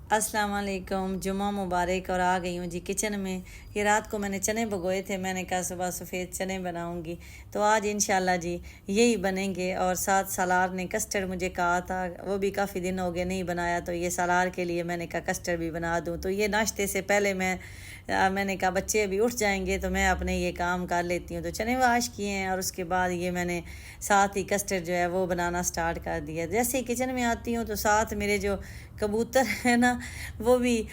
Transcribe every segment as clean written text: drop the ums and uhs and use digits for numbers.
अस्सलाम वालेकुम, जुम्मा मुबारक। और आ गई हूँ जी किचन में। ये रात को मैंने चने भिगोए थे, मैंने कहा सुबह सफ़ेद चने बनाऊँगी, तो आज इंशाल्लाह जी यही बनेंगे। और साथ सालार ने कस्टर्ड मुझे कहा था, वो भी काफ़ी दिन हो गए नहीं बनाया, तो ये सालार के लिए मैंने कहा कस्टर्ड भी बना दूँ। तो ये नाश्ते से पहले मैंने कहा बच्चे अभी उठ जाएंगे तो मैं अपने ये काम कर लेती हूँ। तो चने वाश किए हैं और उसके बाद ये मैंने साथ ही कस्टर्ड जो है वो बनाना स्टार्ट कर दिया। जैसे ही किचन में आती हूँ तो साथ मेरे जो कबूतर है ना, वो भी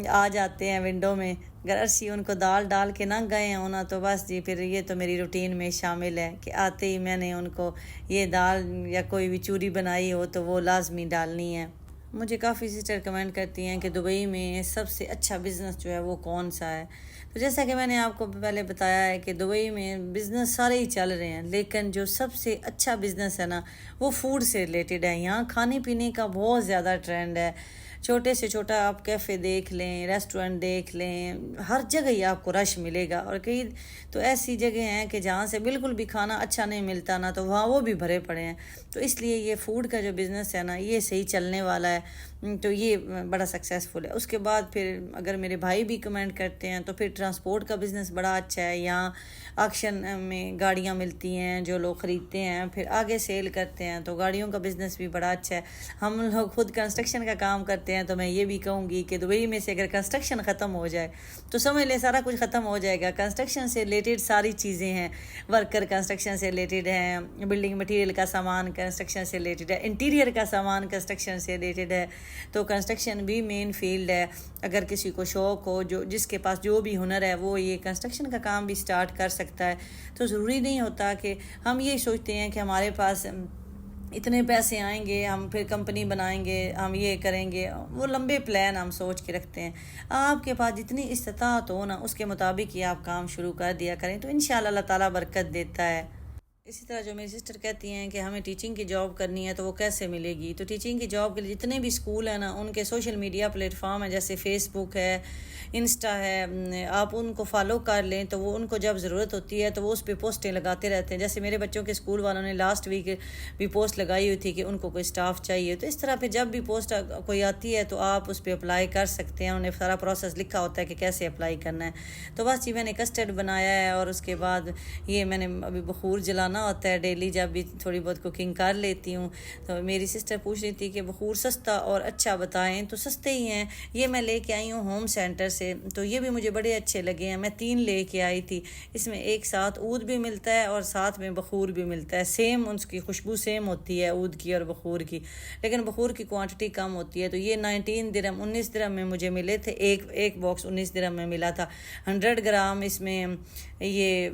आ जाते हैं विंडो में। अगर अर्सी उनको दाल डाल के ना गए हों ना, तो बस जी फिर ये तो मेरी रूटीन में शामिल है कि आते ही मैंने उनको ये दाल या कोई भी चूरी बनाई हो तो वो लाजमी डालनी है। मुझे काफ़ी सिस्टर कमेंट करती हैं कि दुबई में सबसे अच्छा बिज़नेस जो है वो कौन सा है। तो जैसा कि मैंने आपको पहले बताया है कि दुबई में बिज़नेस सारे ही चल रहे हैं, लेकिन जो सबसे अच्छा बिज़नेस है ना वो फूड से रिलेटेड है। यहाँ खाने पीने का बहुत ज़्यादा ट्रेंड है। छोटे से छोटा आप कैफ़े देख लें, रेस्टोरेंट देख लें, हर जगह ही आपको रश मिलेगा। और कई तो ऐसी जगह हैं कि जहाँ से बिल्कुल भी खाना अच्छा नहीं मिलता ना, तो वहाँ वो भी भरे पड़े हैं। तो इसलिए ये फूड का जो बिज़नेस है ना ये सही चलने वाला है, तो ये बड़ा सक्सेसफुल है। उसके बाद फिर अगर मेरे भाई भी कमेंट करते हैं तो फिर ट्रांसपोर्ट का बिज़नेस बड़ा अच्छा है। यहाँ ऑक्शन में गाड़ियाँ मिलती हैं, जो लोग ख़रीदते हैं फिर आगे सेल करते हैं, तो गाड़ियों का बिज़नेस भी बड़ा अच्छा है। हम लोग खुद कंस्ट्रक्शन का काम करते हैं, तो मैं ये भी कहूँगी कि दुबई में से अगर कंस्ट्रक्शन ख़त्म हो जाए तो समझ लें सारा कुछ ख़त्म हो जाएगा। कंस्ट्रक्शन से रिलेटेड सारी चीज़ें हैं, वर्कर कंस्ट्रक्शन से रिलेटेड हैं, बिल्डिंग मटेरियल का सामान कंस्ट्रक्शन से रिलेटेड है, इंटीरियर का सामान कंस्ट्रक्शन से रिलेटेड है। तो कंस्ट्रक्शन भी मेन फील्ड है। अगर किसी को शौक़ हो, जो जिसके पास जो भी हुनर है, वो ये कंस्ट्रक्शन का काम भी स्टार्ट कर सकता है। तो ज़रूरी नहीं होता कि हम ये सोचते हैं कि हमारे पास इतने पैसे आएंगे, हम फिर कंपनी बनाएंगे, हम ये करेंगे, वो लंबे प्लान हम सोच के रखते हैं। आपके पास जितनी इस्तात हो ना, उसके मुताबिक ही आप काम शुरू कर दिया करें, तो इंशाअल्लाह अल्लाह ताला बरकत देता है। इसी तरह जो मेरी सिस्टर कहती हैं कि हमें टीचिंग की जॉब करनी है, तो वो कैसे मिलेगी। तो टीचिंग की जॉब के लिए जितने भी स्कूल हैं ना, उनके सोशल मीडिया प्लेटफॉर्म है, जैसे फेसबुक है, इंस्टा है, आप उनको फॉलो कर लें, तो वो उनको जब ज़रूरत होती है तो वो उस पर पोस्टें लगाते रहते हैं। जैसे मेरे बच्चों के स्कूल वालों ने लास्ट वीक भी पोस्ट लगाई हुई थी कि उनको कोई स्टाफ चाहिए। तो इस तरह पे जब भी पोस्ट कोई आती है तो आप उस पर अप्लाई कर सकते हैं। उन्हें सारा प्रोसेस लिखा होता है कि कैसे अप्लाई करना है। तो बस ये मैंने कस्टर्ड बनाया है, और उसके बाद ये मैंने अभी बखूर जलाना होता है डेली, जब भी थोड़ी बहुत कुकिंग कर लेती हूँ। तो मेरी सिस्टर पूछ रही थी कि बखूर सस्ता और अच्छा बताएं, तो सस्ते ही हैं। ये मैं लेके आई हूँ होम सेंटर से, तो ये भी मुझे बड़े अच्छे लगे हैं। मैं 3 लेके आई थी। इसमें एक साथ ऊद भी मिलता है और साथ में बखूर भी मिलता है। सेम उसकी खुशबू सेम होती है ऊद की और बखूर की, लेकिन बखूर की क्वांटिटी कम होती है। तो ये 19 दिरहम 19 दिरहम में मुझे मिले थे। एक बॉक्स 19 दिरहम में मिला था। 100 ग्राम इसमें ये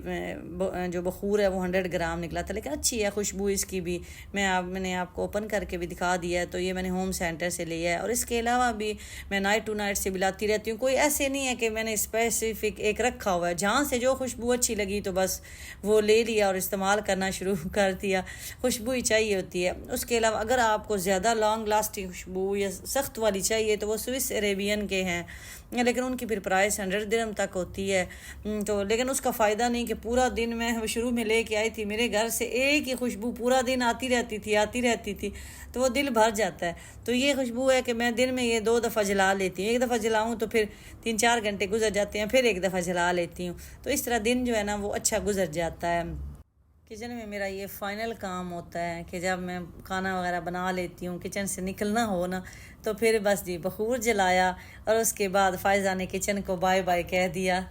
जो बखूर है वो 100 ग्राम निकला था, लेकिन अच्छी है खुशबू इसकी भी। मैंने आपको ओपन करके भी दिखा दिया है। तो ये मैंने होम सेंटर से लिया है। और इसके अलावा भी मैं नाइट टू नाइट से भी लाती रहती हूँ। कोई ऐसे नहीं है कि मैंने स्पेसिफिक एक रखा हुआ है, जहाँ से जो खुशबू अच्छी लगी तो बस वो ले लिया और इस्तेमाल करना शुरू कर दिया। खुशबू ही चाहिए होती है। उसके अलावा अगर आपको ज़्यादा लॉन्ग लास्टिंग खुशबू या सख्त वाली चाहिए तो वो स्विस अरेबियन के हैं, लेकिन उनकी फिर प्राइस 100 दिरहम तक होती है। तो लेकिन उसका फ़ायदा नहीं कि पूरा दिन, मैं शुरू में लेके आई थी, मेरे घर से एक ही खुशबू पूरा दिन आती रहती थी, तो वो दिल भर जाता है। तो ये खुशबू है कि मैं दिन में ये 2 दफ़ा जला लेती हूँ। एक दफ़ा जलाऊँ तो फिर 3-4 घंटे गुजर जाते हैं, फिर एक दफ़ा जला लेती हूँ। तो इस तरह दिन जो है ना वो अच्छा गुजर जाता है। किचन में मेरा ये फ़ाइनल काम होता है कि जब मैं खाना वगैरह बना लेती हूँ, किचन से निकलना हो ना, तो फिर बस जी बखूर जलाया और उसके बाद फ़ायज़ा ने किचन को बाय बाय कह दिया।